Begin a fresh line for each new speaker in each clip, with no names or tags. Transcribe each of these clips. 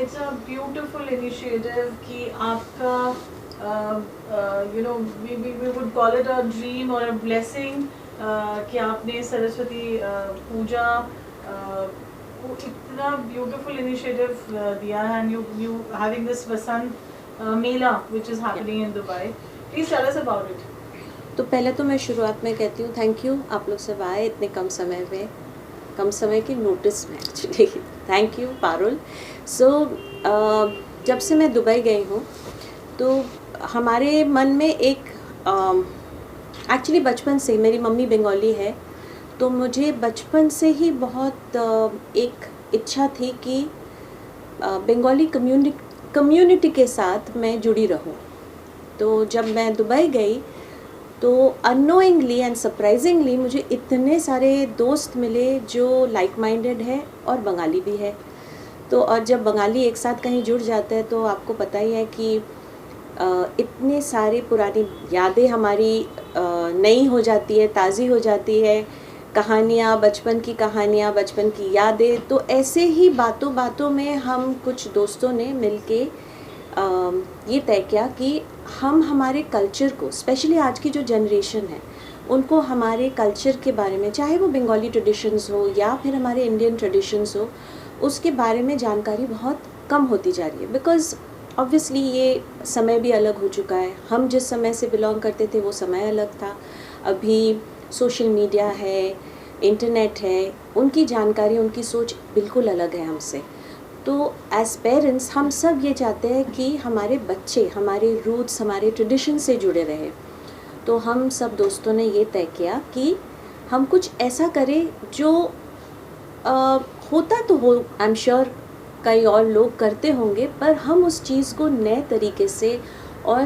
it's a beautiful initiative कि आपका we would call it a dream or a blessing कि आपने सरस्वती पूजा को इतना beautiful initiative दिया है, and you having this Vasant Mela which is happening in Dubai. Please tell us about it.
तो पहले तो मैं शुरुआत में कहती हूँ थैंक यू, आप लोग सब आए इतने कम समय में, कम समय की नोटिस में actually. Thank you Parul. So जब से मैं दुबई गई हूँ तो हमारे मन में एक एक्चुअली बचपन से, मेरी मम्मी बंगाली है तो मुझे बचपन से ही बहुत एक इच्छा थी कि बंगाली कम्युनिटी के साथ मैं जुड़ी रहूँ। तो जब मैं दुबई गई तो अननोइंगली एंड सरप्राइजिंगली मुझे इतने सारे दोस्त मिले जो लाइक माइंडेड है और बंगाली भी है। तो और जब बंगाली एक साथ कहीं जुड़ जाते हैं तो आपको पता ही है कि इतने सारे पुरानी यादें हमारी नई हो जाती है, ताज़ी हो जाती है, कहानियाँ, बचपन की यादें। तो ऐसे ही बातों बातों में हम कुछ दोस्तों ने मिलके ये तय किया कि हम हमारे कल्चर को, स्पेशली आज की जो जनरेशन है उनको हमारे कल्चर के बारे में, चाहे वो बंगाली ट्रेडिशंस हो या फिर हमारे इंडियन ट्रेडिशंस हो, उसके बारे में जानकारी बहुत कम होती जा रही है। बिकॉज़ ऑब्वियसली ये समय भी अलग हो चुका है। हम जिस समय से बिलोंग करते थे वो समय अलग था। अभी सोशल मीडिया है, इंटरनेट है, उनकी जानकारी, उनकी सोच बिल्कुल अलग है हमसे। तो एज पेरेंट्स हम सब ये चाहते हैं कि हमारे बच्चे हमारे रूट्स, हमारे ट्रेडिशन से जुड़े रहे। तो हम सब दोस्तों ने ये तय किया कि हम कुछ ऐसा करें जो होता तो हो, आई एम श्योर कई और लोग करते होंगे, पर हम उस चीज़ को नए तरीके से और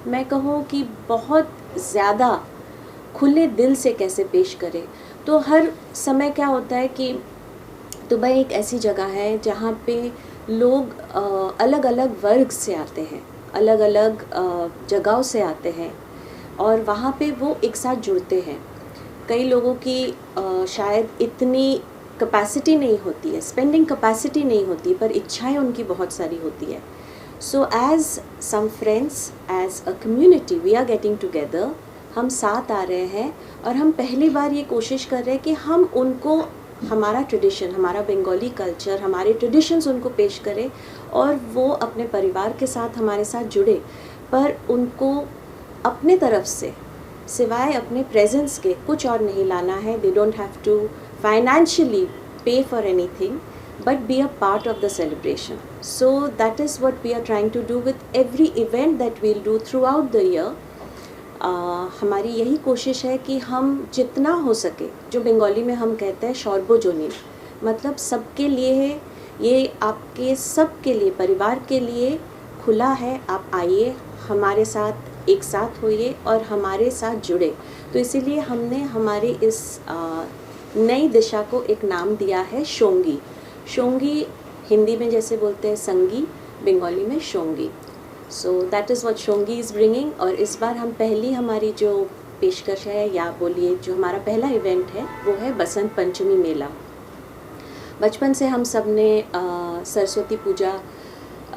मैं कहूँ कि बहुत ज़्यादा खुले दिल से कैसे पेश करें। तो हर समय क्या होता है कि दुबई एक ऐसी जगह है जहाँ पे लोग अलग अलग वर्ग से आते हैं, अलग अलग जगहों से आते हैं और वहाँ पे वो एक साथ जुड़ते हैं। कई लोगों की शायद इतनी कैपेसिटी नहीं होती है, स्पेंडिंग कैपेसिटी नहीं होती, पर इच्छाएं उनकी बहुत सारी होती है। So as some friends, as a community we are getting together, हम साथ आ रहे हैं और हम पहली बार ये कोशिश कर रहे हैं कि हम उनको हमारा ट्रेडिशन, हमारा बंगाली कल्चर, हमारे ट्रेडिशंस उनको पेश करें और वो अपने परिवार के साथ हमारे साथ जुड़े। पर उनको अपने तरफ से सिवाय अपने प्रेजेंस के कुछ और नहीं लाना है। They don't have to financially pay for anything but be a part of the celebration. So that is what we are trying to do with every event that we'll do throughout the year. हमारी यही कोशिश है कि हम जितना हो सके, जो बंगाली में हम कहते हैं शौरबोजोनी, मतलब सबके लिए है, ये आपके सबके लिए, परिवार के लिए खुला है। आप आइए, हमारे साथ एक साथ होइए और हमारे साथ जुड़े। तो इसीलिए हमने हमारे इस नई दिशा को एक नाम दिया है शोंगी। शोंगी हिंदी में जैसे बोलते हैं संगी, बंगाली में Shongi. So that is what Shongi is bringing. और इस बार हम पहली हमारी जो पेशकश है, या बोलिए जो हमारा पहला इवेंट है, वो है बसंत पंचमी मेला। बचपन से हम सब ने सरस्वती पूजा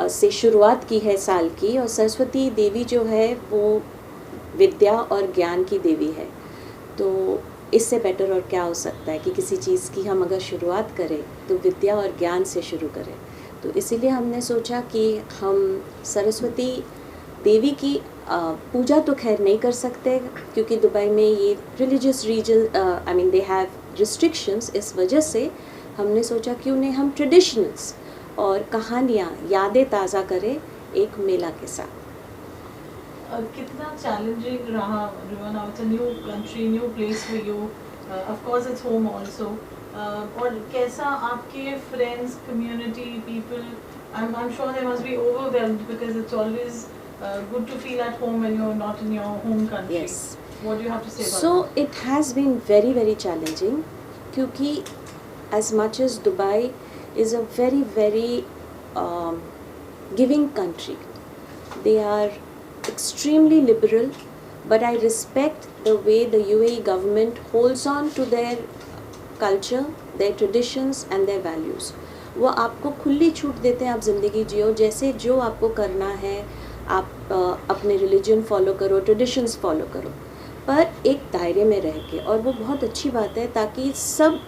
से शुरुआत की है साल की, और सरस्वती देवी जो है वो विद्या और ज्ञान की देवी है। तो इससे बेटर और क्या हो सकता है कि किसी चीज़ की हम अगर शुरुआत करें तो विद्या और ज्ञान से शुरू करें। तो इसीलिए हमने सोचा कि हम सरस्वती देवी की पूजा तो खैर नहीं कर सकते क्योंकि दुबई में ये religious reason, I mean they have restrictions. इस वजह से हमने सोचा कि उन्हें हम ट्रेडिशनल्स और कहानियाँ, यादें ताज़ा करें एक मेला के साथ।
कितना चैलेंजिंग रहा Riva? Now it's a new country, new place for you, of course it's home also. और कैसा आपके friends, community, people, I'm sure they must be overwhelmed because it's always good to feel at home when you're not in your home country.
Yes.
What do you have to say about
So
that?
it has been very very challenging क्योंकि as much as Dubai is a very very giving country, they are extremely liberal, but I respect the way the UAE government holds on to their culture, their traditions and their values. वो आपको खुली छूट देते हैं, आप ज़िंदगी जियो जैसे जो आपको करना है, आप अपने रिलीजन फॉलो करो, ट्रेडिशंस फॉलो करो, पर एक दायरे में रह के। और वो बहुत अच्छी बात है ताकि सब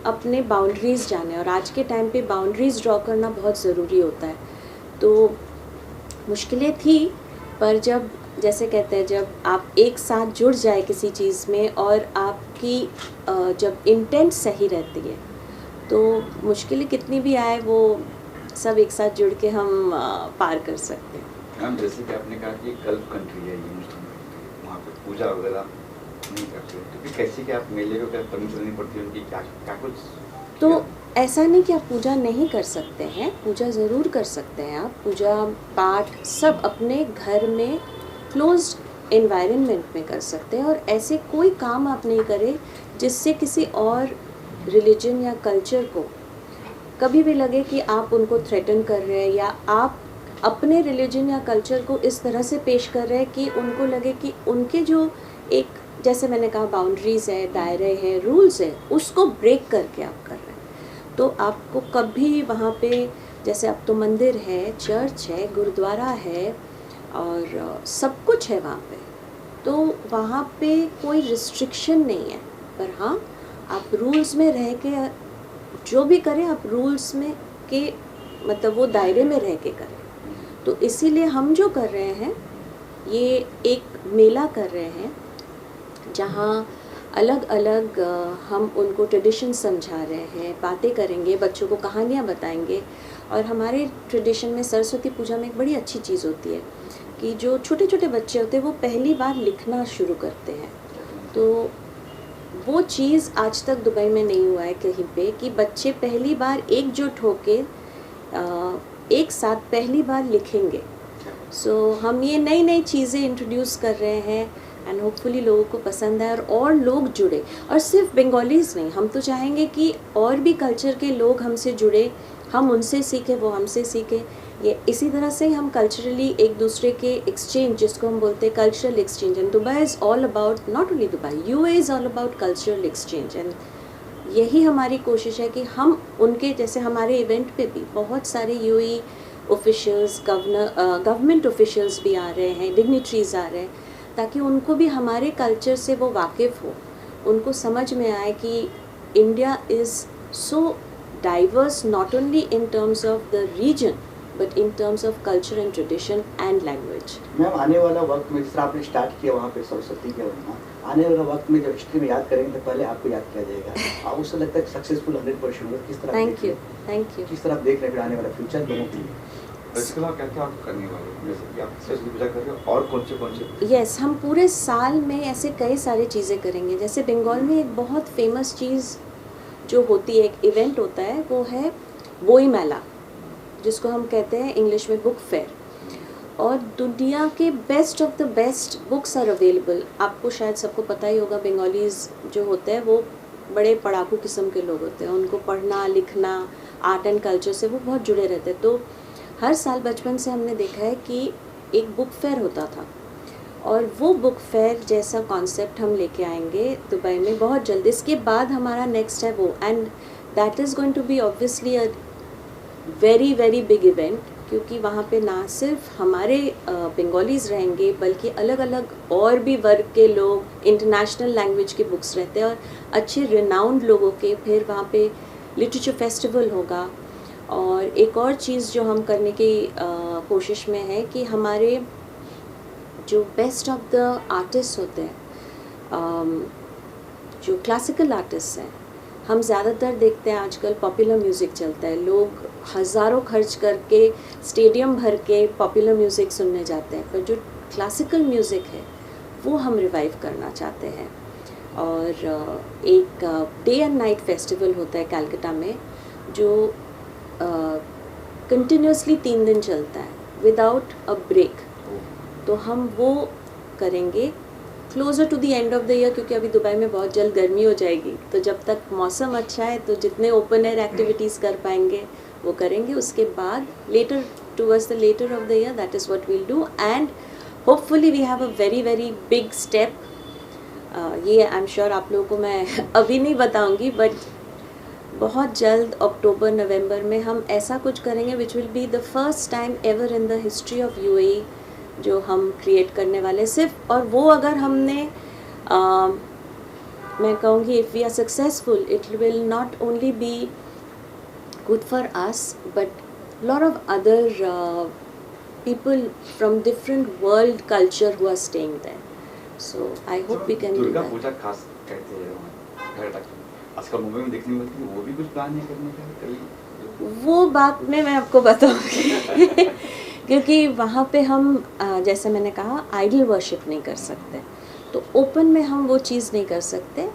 अपने बाउंड्रीज़ जाने, और आज के टाइम पे बाउंड्रीज़ ड्रॉ करना बहुत ज़रूरी होता है। तो मुश्किलें थी, पर जब जैसे कहते हैं जब आप एक साथ जुड़ जाए किसी चीज़ में और आपकी जब इंटेंट सही रहती है तो मुश्किलें कितनी भी आए वो सब एक साथ जुड़ के हम पार कर सकते हैं।
मैम जैसे कि आपने कहा कि गल्फ कंट्री है ये मुस्लिम कंट्री, वहाँ पे पूजा वगैरह नहीं करते, तो फिर कैसे कि आप मेले को क्या परमिशन लेनी पड़ती है उनकी, क्या क्या कुछ?
तो ऐसा नहीं कि आप पूजा नहीं कर सकते हैं, पूजा ज़रूर कर सकते हैं आप। पूजा पाठ सब अपने घर में क्लोज्ड एनवायरनमेंट में कर सकते हैं, और ऐसे कोई काम आप नहीं करें जिससे किसी और रिलीजन या कल्चर को कभी भी लगे कि आप उनको थ्रेटन कर रहे हैं, या आप अपने रिलीजन या कल्चर को इस तरह से पेश कर रहे हैं कि उनको लगे कि उनके जो एक, जैसे मैंने कहा, बाउंड्रीज़ है, दायरे हैं, रूल्स है, उसको ब्रेक करके आप कर रहे हैं। तो आपको कभी वहाँ पे, जैसे अब तो मंदिर है, चर्च है, गुरुद्वारा है और सब कुछ है वहाँ पे, तो वहाँ पे कोई रिस्ट्रिक्शन नहीं है। पर हाँ, आप रूल्स में रह के जो भी करें, आप रूल्स में के मतलब वो दायरे में रह के करें। तो इसीलिए हम जो कर रहे हैं, ये एक मेला कर रहे हैं जहाँ अलग अलग हम उनको ट्रेडिशन समझा रहे हैं, बातें करेंगे, बच्चों को कहानियाँ बताएंगे। और हमारे ट्रेडिशन में सरस्वती पूजा में एक बड़ी अच्छी चीज़ होती है कि जो छोटे छोटे बच्चे होते हैं वो पहली बार लिखना शुरू करते हैं। तो वो चीज़ आज तक दुबई में नहीं हुआ है कहीं पे कि बच्चे पहली बार एकजुट होके एक साथ पहली बार लिखेंगे। सो हम ये नई नई चीज़ें इंट्रोड्यूस कर रहे हैं एंड होपफुली लोगों को पसंद है और लोग जुड़े। और सिर्फ बंगालीज़ नहीं, हम तो चाहेंगे कि और भी कल्चर के लोग हमसे जुड़े, हम उनसे सीखें, वो हमसे सीखें। ये इसी तरह से हम कल्चरली एक दूसरे के एक्सचेंज, जिसको हम बोलते हैं cultural exchange, and Dubai is all about, not only Dubai, UAE is all about cultural exchange. And यही हमारी कोशिश है कि हम उनके, जैसे हमारे इवेंट पे भी बहुत सारे यूएई ऑफिशियल्स, गवर्नमेंट ऑफिशियल्स भी आ रहे हैं, डिग्निटरीज आ रहे हैं, ताकि उनको भी हमारे कल्चर से वो वाकिफ़ हो, उनको समझ में आए कि India is so diverse, not only in terms of the region but in terms of culture and tradition and language.
Ma'am आने वाला वक्त में जिस तरह आपने स्टार्ट किया वहाँ पे सरस्वती के वहाँ, आने वाला वक्त में जब हिस्ट्री में याद करेंगे तो पहले आपको याद किया जाएगा। आप उससे लगता है सक्सेसफुल 100% होगा। किस तरह
थैंक यू, थैंक यू।
किस तरह आप देख रहे हैं फिर आने वाला फ्यूचर लोगों के लिए?
इसके अलावा क्या क्या आप करने वाले हैं? जैसे कि आप सरस्वती पूजा कर रहे हो और कौन से
यस, हम पूरे साल में ऐसे कई सारी चीज़ें करेंगे। जैसे बंगाल में एक बहुत फेमस चीज़ जो होती है, एक इवेंट होता है, वो है बोई मेला, जिसको हम कहते हैं इंग्लिश में बुक फेयर। और दुनिया के best of the best books are available. आपको शायद सबको पता ही होगा, बंगालीज जो होते हैं वो बड़े पढ़ाकू किस्म के लोग होते हैं, उनको पढ़ना लिखना, आर्ट एंड कल्चर से वो बहुत जुड़े रहते हैं। तो हर साल बचपन से हमने देखा है कि एक बुक फेयर होता था, और वो बुक फेयर जैसा कॉन्सेप्ट हम लेके आएंगे दुबई में बहुत जल्द। इसके बाद हमारा नेक्स्ट है वो, and that is going to be obviously a very very big event, क्योंकि वहाँ पे ना सिर्फ हमारे बंगालीज़ रहेंगे बल्कि अलग अलग और भी वर्ग के लोग, इंटरनेशनल लैंग्वेज के बुक्स रहते हैं और अच्छे रिनाउंड लोगों के। फिर वहाँ पे लिटरेचर फेस्टिवल होगा। और एक और चीज़ जो हम करने की कोशिश में है कि हमारे जो बेस्ट ऑफ द आर्टिस्ट होते हैं, जो क्लासिकल आर्टिस्ट हैं, हम ज़्यादातर देखते हैं आजकल पॉपुलर म्यूज़िक चलता है, लोग हज़ारों खर्च करके स्टेडियम भर के पॉपुलर म्यूज़िक सुनने जाते हैं, पर जो क्लासिकल म्यूज़िक है वो हम रिवाइव करना चाहते हैं। और एक डे एंड नाइट फेस्टिवल होता है कलकत्ता में, जो कंटिन्यूसली 3 दिन चलता है विदाउट अ ब्रेक। तो हम वो करेंगे closer to the end of the year, क्योंकि अभी दुबई में बहुत जल्द गर्मी हो जाएगी, तो जब तक मौसम अच्छा है तो जितने ओपन एयर एक्टिविटीज़ कर पाएंगे वो करेंगे। उसके बाद later towards the later of the year, that is what we'll do, and hopefully we have a very very big step. ये आई एम श्योर आप लोगों को मैं अभी नहीं बताऊंगी, बहुत जल्द अक्टूबर नवंबर में हम ऐसा कुछ करेंगे which will be the first time ever in the history of UAE जो हम क्रिएट करने वाले सिर्फ। और वो अगर हमने मैं कहूँगी if we are successful it will not only be good for us but lot of other people from different world culture who are staying there. So I hope we can do
Durga
that.
पूजा खास कहते हैं वहाँ घर तक आजकल मुंबई में देखने को मिलती है, वो भी कुछ प्लान नहीं करने का कभी?
वो बात में मैं आपको बताऊंगी क्योंकि वहाँ पे हम जैसे मैंने कहा आइडल वर्शिप नहीं कर सकते, तो ओपन में हम वो चीज़ नहीं कर सकते।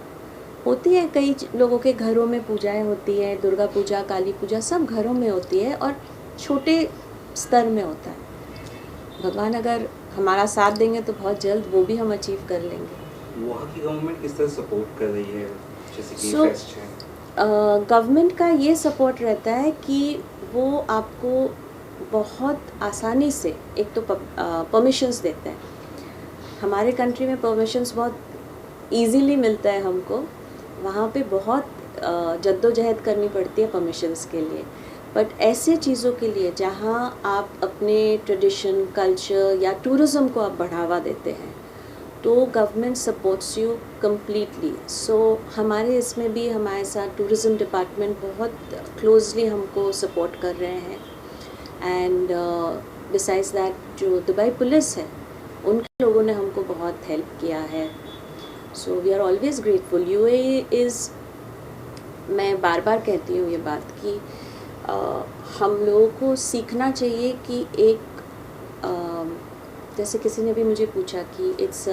होती है कई लोगों के घरों में पूजाएं होती है, दुर्गा पूजा काली पूजा सब घरों में होती है और छोटे स्तर में होता है। भगवान अगर हमारा साथ देंगे तो बहुत जल्द वो भी हम अचीव कर लेंगे।
वहाँ की गवर्नमेंट किस तरह सपोर्ट कर रही है, जैसे कि
So,
फेस्ट है?
गवर्नमेंट का ये सपोर्ट रहता है कि वो आपको बहुत आसानी से एक तो परमिशंस देते हैं। हमारे कंट्री में परमिशंस बहुत इजीली मिलता है हमको, वहाँ पे बहुत जद्दोजहद करनी पड़ती है परमिशंस के लिए। बट ऐसे चीज़ों के लिए जहाँ आप अपने ट्रेडिशन कल्चर या टूरिज़्म को आप बढ़ावा देते हैं तो government supports you completely. So हमारे इसमें भी हमारे साथ टूरिज़्म डिपार्टमेंट बहुत क्लोजली हमको सपोर्ट कर रहे हैं। एंड बिसाइड्स दैट जो दुबई पुलिस है उनके लोगों ने हमको बहुत हेल्प किया है। So we are always grateful. UAE is, मैं बार बार कहती हूँ ये बात कि हम लोगों को सीखना चाहिए कि एक जैसे किसी ने भी मुझे पूछा कि इट्स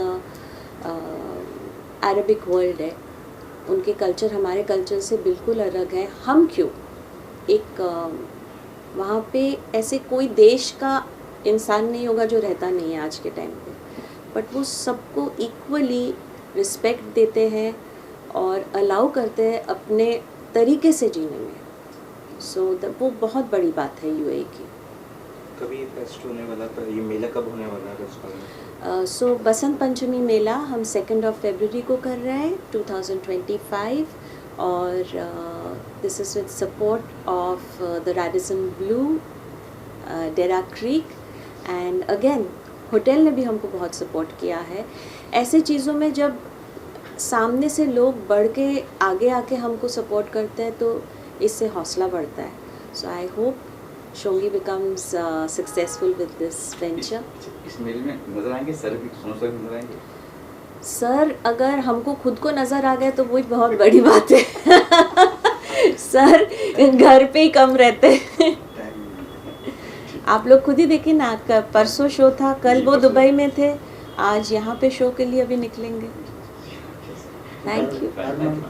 अरबिक वर्ल्ड है, उनके कल्चर हमारे कल्चर से बिल्कुल अलग है, हम क्यों एक वहाँ पे ऐसे कोई देश का इंसान नहीं होगा जो रहता नहीं है आज के टाइम पे, बट वो सबको इक्वली रिस्पेक्ट देते हैं और अलाउ करते हैं अपने तरीके से जीने में। सो वो बहुत बड़ी बात है यूएई की।
कभी फेस्ट होने वाला था, ये मेला कब होने वाला है राजस्थान में?
सो बसंत पंचमी मेला हम 2 फरवरी को कर रहे हैं 2025 और this is with support of the Radisson Blu, Dera creek and again hotel ने भी हमको बहुत सपोर्ट किया है। ऐसे चीज़ों में जब सामने से लोग बढ़ के आगे आके हमको सपोर्ट करते हैं तो इससे हौसला बढ़ता है। So I hope Shongi becomes successful with this venture.
इस मेले में नजर आएंगे सर भी, सोनू सर भी नजर आएंगे?
सर अगर हमको खुद को नज़र आ गया तो वही बहुत बड़ी बात है सर घर पे ही कम रहते हैं आप लोग खुद ही देखिए ना, परसों शो था, कल वो दुबई में थे, आज यहाँ पे शो के लिए अभी निकलेंगे। Thank you.